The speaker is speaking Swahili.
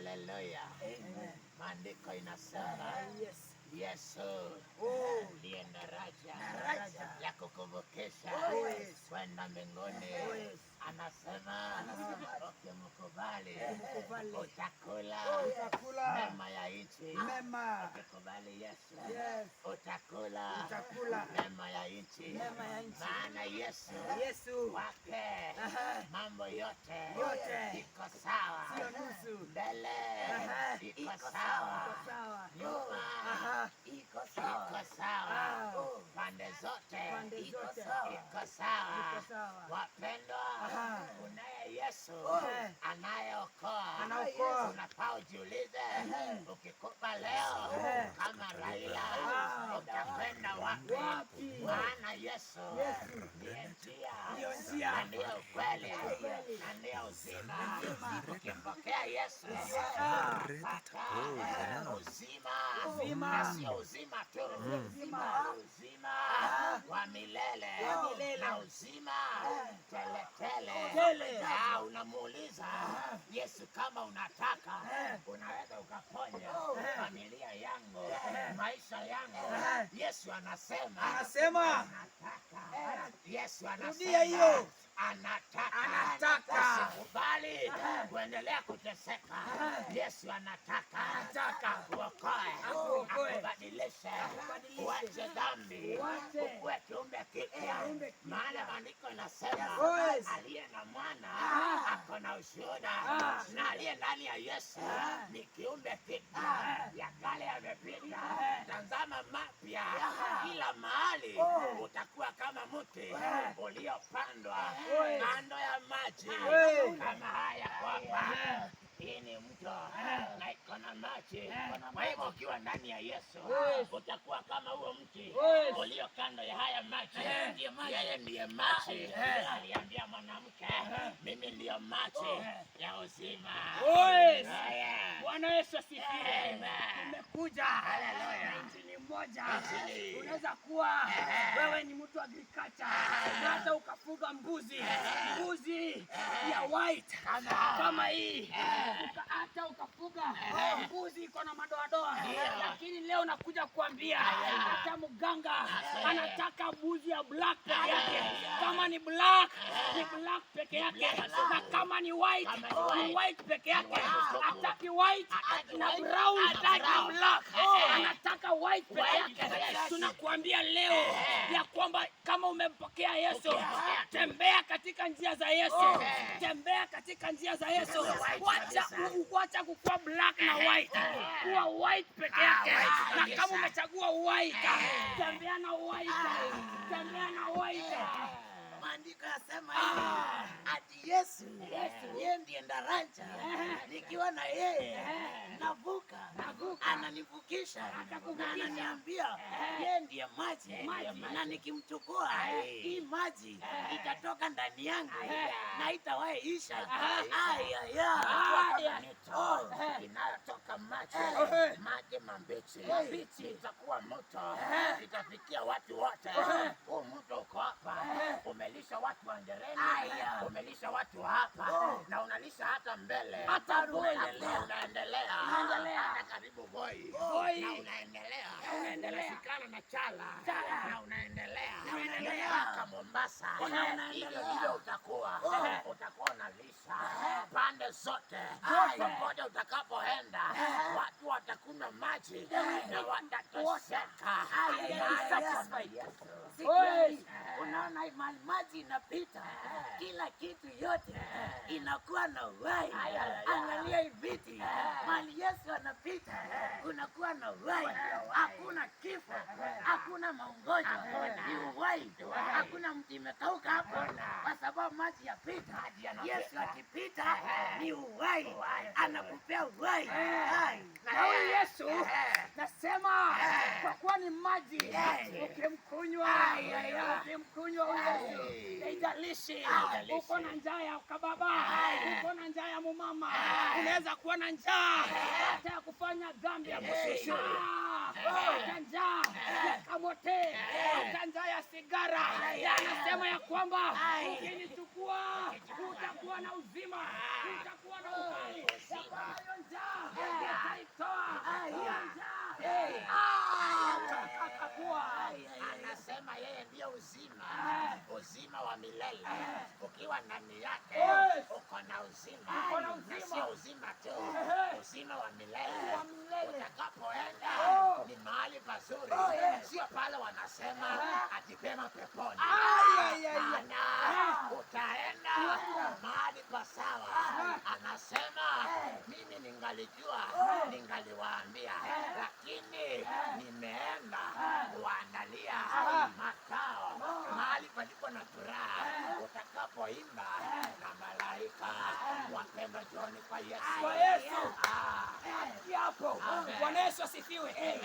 Haleluya. Maandiko inasema Yesu ndiye daraja ya kukuvukisha kwenda mbinguni. Anasema ukimkubali utakula mema ya nchi. Ukikubali Yesu utakula mema ya nchi. Maana Yesu wake mambo yote iko sawa. Mbele iko sawa, nyuma iko sawa, pande zote iko sawa. Wapendwa, unaye Yesu anayeokoa. Unafaa ujiulize, ukikufa leo kama Raila utakwenda wapi? Maana Yesu ndiye njia na ndiye ukweli na ndiye uzima. Ukimpokea Yesu utapata uzima, na sio uzima tu, uzima wa milele na uzima tele. Unamuuliza Yesu, kama unataka unaweza ukaponya familia yangu, maisha yangu. Yesu anasema anataka. Yesu anasema anataka. Usikubali kuendelea kuteseka. Yesu anataka kuokoe, akubadilishe, uache dhambi, ukuwe kiumbe kipya. Maana maandiko inasema aliye na mwana ako na ushuhuda, na aliye ndani ya Yesu ni kiumbe kipya. Ya kale yamepita, tazama mapya. Kila mahali utakuwa kama mti uliopandwa kando ya maji kama haya kwamba hii ni mto na iko na maji. Kwa hivyo ukiwa ndani ya Yesu utakuwa kama huo mti ulio kando ya haya maji. Yeye ndiye maji. Aliambia mwanamke, mimi ndiyo maji ya uzima. Bwana Yesu asifiwe. Tumekuja na injili moja. Unaweza kuwa wewe ni mtu agriculture, hata ukafuga mbuzi ya white kama hii, hata ukafuga mbuzi iko na madoadoa. Lakini leo nakuja kuambia hata mganga anataka mbuzi ya black peke yake. Kama ni black, ni black peke yake, na kama ni white, ni white peke yake. Hataki white na brown, hataki black, anataka white peke yake. Tunakuambia leo ya kwamba kama umempokea Yesu, tembea katika njia za Yesu. Tembea katika njia za Yesu. Wacha kukua black na white, kuwa white peke yake. Na kama umechagua white, tembea na white. Tembea na white. Maandiko yasema ati Yesu yeye ndiye daraja. Nikiwa na yeye navuka, ananivukisha na ananiambia yeye ndiye maji, na nikimchukua hii maji itatoka ndani yangu na itawahi isha. Inatoka maji mabichi, itakuwa moto, itafikia watu wote. Huu mto uko hapa, umelisha watu wa Ndereni, umelisha watu hapa, na unalisha hata mbele, hata unaendelea hata karibu Voi, na unaendelea shikana na Chala, na unaendelea mpaka Mombasa. Hiyo utakuwa unalisha pande zote. Popote utakapoenda watu watakunywa maji na watatosheka. Unaona maji inapita, kila kitu yote inakuwa na uhai. Angalia hii viti, mali Yesu anapita kunakuwa na uhai. Hakuna kifo, hakuna magonjwa, ni uhai tu. Hakuna mtu imekauka hapo kwa sababu maji yapita. Yesu akipita ni uhai, anakupea uhai. Na huyu Yesu nasema kwa kuwa ni maji, ukimkunywa haijalishi uko na njaa ya kababa, uko na njaa ya mumama, unaweza kuwa na njaa hata ya kufanya dhambi ya kushusha, hata njaa ya kamote, hata njaa ya sigara. Anasema ya kwamba ukinichukua utakuwa na uzima, utakuwa na uhai. Hiyo njaa milele. Ukiwa ndani yake uko na uzima, na sio uzima tu, uzima wa milele. Utakapoenda ni mahali pazuri, sio pale wanasema ati pema peponi. Maana utaenda mahali pasawa. Anasema mimi ningalijua ningaliwaambia, lakini nimeenda kuandalia makao, mahali palipo na furaha, utakapoimba na malaika. Wapendwa, njooni kwa Yesu. Hapo Bwana Yesu asifiwe. Amen.